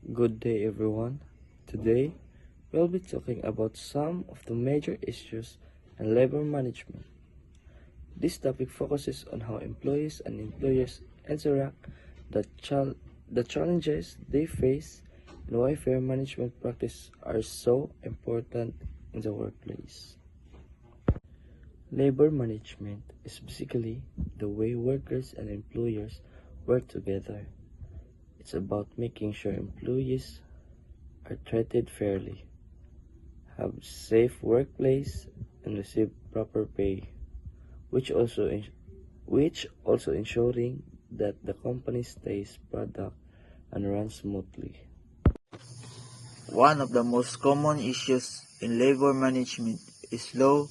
Good day, everyone. Today, we'll be talking about some of the major issues in labor management. This topic focuses on how employees and employers interact, the challenges they face, and why fair management practices are so important in the workplace. Labor management is basically the way workers and employers work together. It's about making sure employees are treated fairly, have safe workplace, and receive proper pay, which also ensuring that the company stays product and runs smoothly. One of the most common issues in labor management is low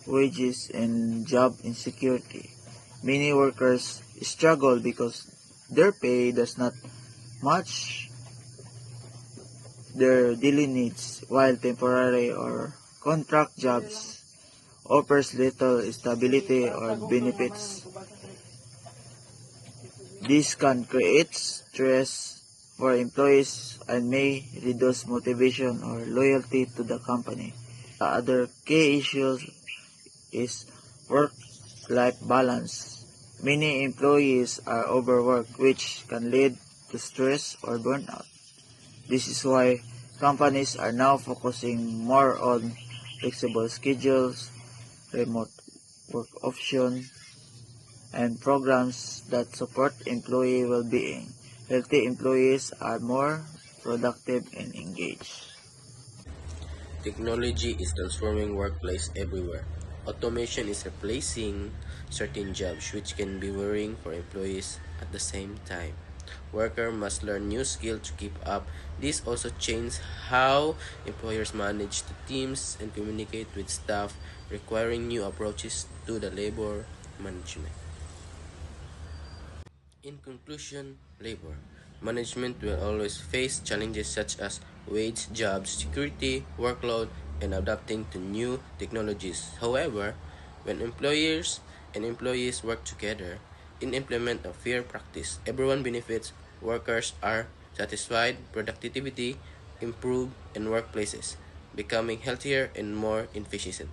wages and job insecurity. Many workers struggle because their pay does not match their daily needs, while temporary or contract jobs offers little stability or benefits. This can create stress for employees and may reduce motivation or loyalty to the company. The other key issue is work-life balance. Many employees are overworked, which can lead to stress or burnout. This is why companies are now focusing more on flexible schedules, remote work options, and programs that support employee well-being. Healthy employees are more productive and engaged. Technology is transforming workplace everywhere. Automation is replacing certain jobs, which can be worrying for employees at the same time. Workers must learn new skills to keep up. This also changes how employers manage the teams and communicate with staff, requiring new approaches to the labor management. In conclusion, labor management will always face challenges such as wage, job security, workload, and adapting to new technologies. However, when employers and employees work together and implement a fair practice, everyone benefits. Workers are satisfied, productivity improve, and workplaces becoming healthier and more efficient.